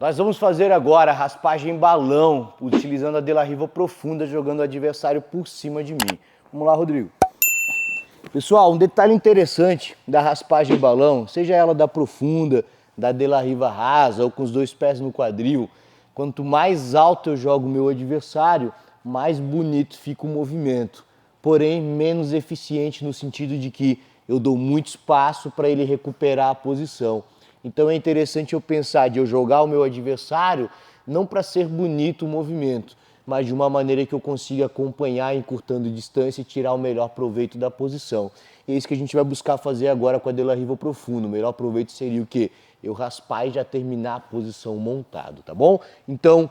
Nós vamos fazer agora a raspagem balão, utilizando a De La Riva profunda, jogando o adversário por cima de mim. Vamos lá, Rodrigo. Pessoal, um detalhe interessante da raspagem balão, seja ela da profunda, da De La Riva rasa ou com os dois pés no quadril, quanto mais alto eu jogo o meu adversário, mais bonito fica o movimento. Porém, menos eficiente no sentido de que eu dou muito espaço para ele recuperar a posição. Então é interessante eu pensar de eu jogar o meu adversário não para ser bonito o movimento, mas de uma maneira que eu consiga acompanhar, encurtando distância e tirar o melhor proveito da posição. E é isso que a gente vai buscar fazer agora com a De La Riva Profundo. O melhor proveito seria o quê? Eu raspar e já terminar a posição montado, tá bom? Então,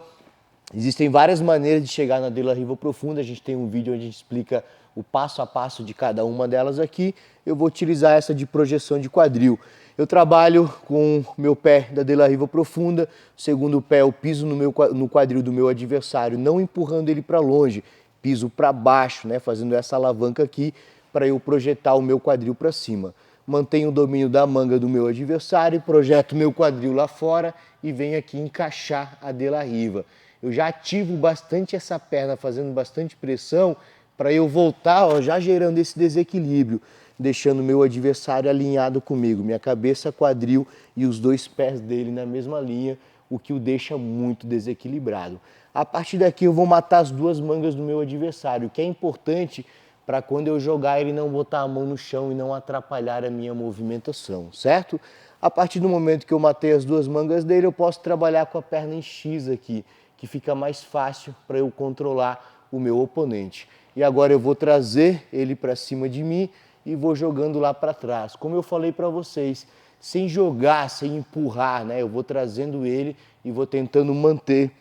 existem várias maneiras de chegar na De La Riva Profunda. A gente tem um vídeo onde a gente explica o passo a passo de cada uma delas aqui. Eu vou utilizar essa de projeção de quadril. Eu trabalho com o meu pé da De La Riva Profunda, o segundo pé eu piso no quadril do meu adversário, não empurrando ele para longe, piso para baixo, né, fazendo essa alavanca aqui para eu projetar o meu quadril para cima. Mantenho o domínio da manga do meu adversário, projeto meu quadril lá fora e venho aqui encaixar a De La Riva. Eu já ativo bastante essa perna, fazendo bastante pressão, para eu voltar, ó, já gerando esse desequilíbrio, deixando o meu adversário alinhado comigo, minha cabeça, quadril e os dois pés dele na mesma linha, o que o deixa muito desequilibrado. A partir daqui eu vou matar as duas mangas do meu adversário, o que é importante para quando eu jogar ele não botar a mão no chão e não atrapalhar a minha movimentação, certo? A partir do momento que eu matei as duas mangas dele, eu posso trabalhar com a perna em X aqui, que fica mais fácil para eu controlar o meu oponente. E agora eu vou trazer ele para cima de mim e vou jogando lá para trás. Como eu falei para vocês, sem jogar, sem empurrar, né? Eu vou trazendo ele e vou tentando manter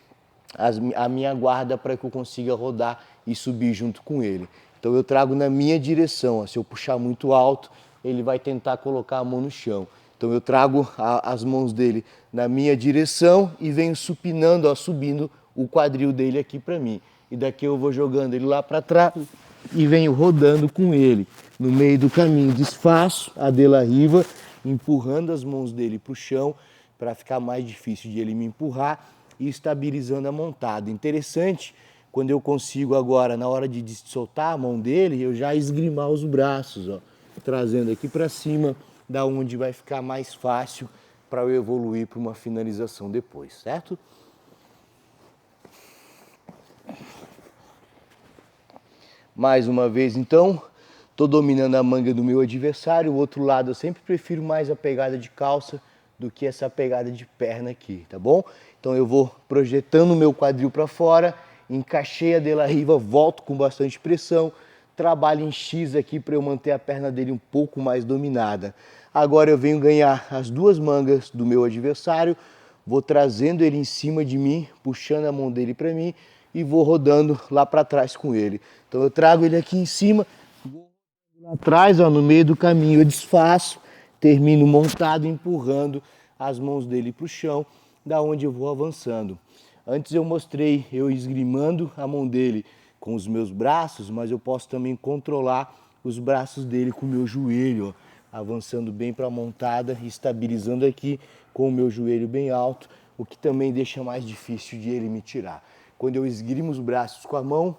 a minha guarda para que eu consiga rodar e subir junto com ele. Então eu trago na minha direção, ó. Se eu puxar muito alto, ele vai tentar colocar a mão no chão. Então eu trago as mãos dele na minha direção e venho supinando, ó, subindo o quadril dele aqui para mim. E daqui eu vou jogando ele lá para trás e venho rodando com ele. No meio do caminho desfaço a De La Riva, empurrando as mãos dele para o chão para ficar mais difícil de ele me empurrar e estabilizando a montada. Interessante, quando eu consigo agora, na hora de soltar a mão dele, eu já esgrimar os braços, ó, trazendo aqui para cima, da onde vai ficar mais fácil para eu evoluir para uma finalização depois, certo? Mais uma vez, então, estou dominando a manga do meu adversário. O outro lado eu sempre prefiro mais a pegada de calça do que essa pegada de perna aqui, tá bom? Então eu vou projetando o meu quadril para fora, encaixei a De La Riva, volto com bastante pressão, trabalho em X aqui para eu manter a perna dele um pouco mais dominada. Agora eu venho ganhar as duas mangas do meu adversário, vou trazendo ele em cima de mim, puxando a mão dele para mim e vou rodando lá para trás com ele. Então eu trago ele aqui em cima, vou lá atrás, ó, no meio do caminho eu desfaço, termino montado, empurrando as mãos dele para o chão, da onde eu vou avançando. Antes eu mostrei eu esgrimando a mão dele com os meus braços, mas eu posso também controlar os braços dele com o meu joelho, ó, avançando bem para a montada, estabilizando aqui com o meu joelho bem alto, o que também deixa mais difícil de ele me tirar. Quando eu esgrimo os braços com a mão,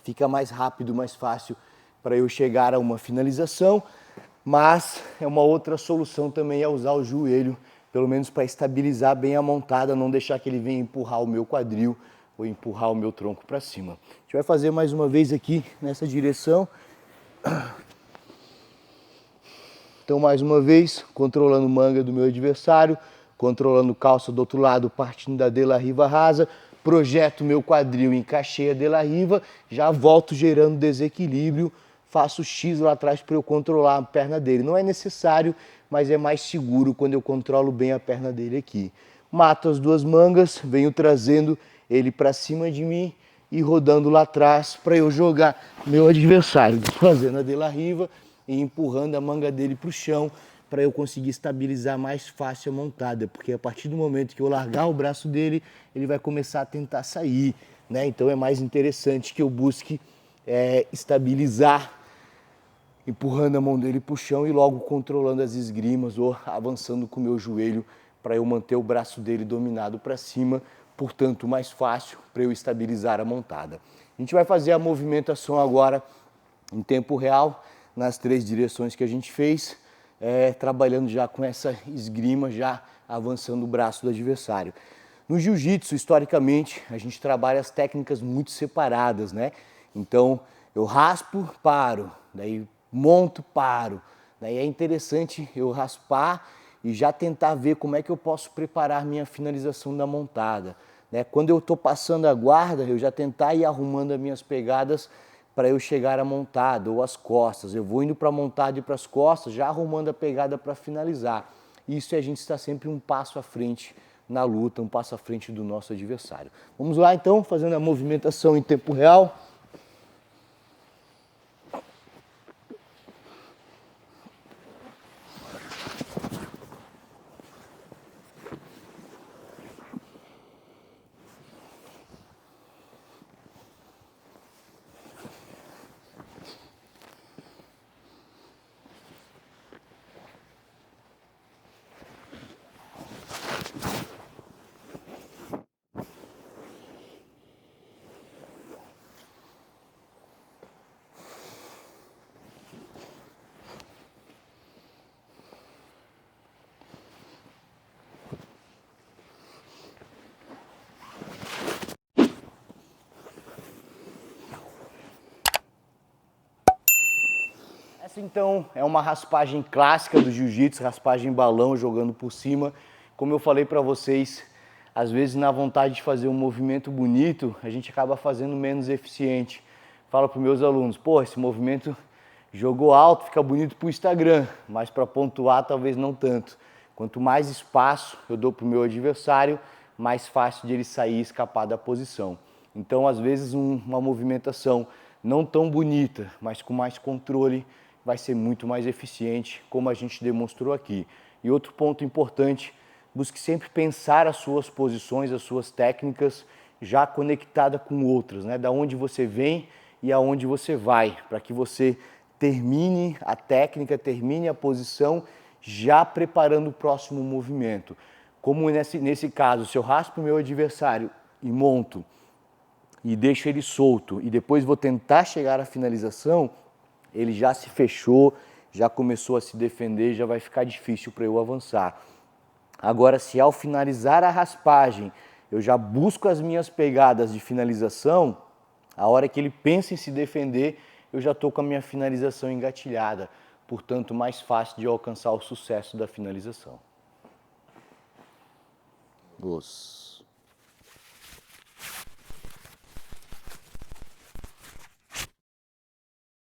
fica mais rápido, mais fácil para eu chegar a uma finalização, mas é uma outra solução também é usar o joelho, pelo menos para estabilizar bem a montada, não deixar que ele venha empurrar o meu quadril ou empurrar o meu tronco para cima. A gente vai fazer mais uma vez aqui nessa direção. Então, mais uma vez, controlando manga do meu adversário, controlando calça do outro lado, partindo da De La Riva rasa, projeto meu quadril, encaixei a De La Riva, já volto gerando desequilíbrio, faço X lá atrás para eu controlar a perna dele. Não é necessário, mas é mais seguro quando eu controlo bem a perna dele aqui. Mato as duas mangas, venho trazendo ele para cima de mim e rodando lá atrás para eu jogar meu adversário, fazendo a De La Riva e empurrando a manga dele para o chão para eu conseguir estabilizar mais fácil a montada, porque a partir do momento que eu largar o braço dele, ele vai começar a tentar sair, né? Então é mais interessante que eu busque estabilizar, empurrando a mão dele para o chão e logo controlando as esgrimas ou avançando com o meu joelho para eu manter o braço dele dominado para cima, portanto mais fácil para eu estabilizar a montada. A gente vai fazer a movimentação agora em tempo real, nas 3 direções que a gente fez, trabalhando já com essa esgrima, já avançando o braço do adversário. No jiu-jitsu, historicamente, a gente trabalha as técnicas muito separadas, né? Então, eu raspo, paro, daí monto, paro. Daí é interessante eu raspar e já tentar ver como é que eu posso preparar minha finalização da montada, né? Quando eu estou passando a guarda, eu já tentar ir arrumando as minhas pegadas para eu chegar à montada ou às costas. Eu vou indo para a montada e para as costas, já arrumando a pegada para finalizar. Isso a gente está sempre um passo à frente na luta, um passo à frente do nosso adversário. Vamos lá então, fazendo a movimentação em tempo real. Essa então é uma raspagem clássica do jiu-jitsu, raspagem balão, jogando por cima. Como eu falei para vocês, às vezes na vontade de fazer um movimento bonito, a gente acaba fazendo menos eficiente. Falo para os meus alunos, pô, esse movimento jogou alto, fica bonito para o Instagram, mas para pontuar talvez não tanto. Quanto mais espaço eu dou para o meu adversário, mais fácil de ele sair e escapar da posição. Então, às vezes, uma movimentação não tão bonita, mas com mais controle, vai ser muito mais eficiente, como a gente demonstrou aqui. E outro ponto importante, busque sempre pensar as suas posições, as suas técnicas, já conectada com outras, né? Da onde você vem e aonde você vai, para que você termine a técnica, termine a posição, já preparando o próximo movimento. Como nesse caso, se eu raspo o meu adversário e monto, e deixo ele solto, e depois vou tentar chegar à finalização, ele já se fechou, já começou a se defender, já vai ficar difícil para eu avançar. Agora, se ao finalizar a raspagem, eu já busco as minhas pegadas de finalização, a hora que ele pensa em se defender, eu já estou com a minha finalização engatilhada, portanto, mais fácil de alcançar o sucesso da finalização. Os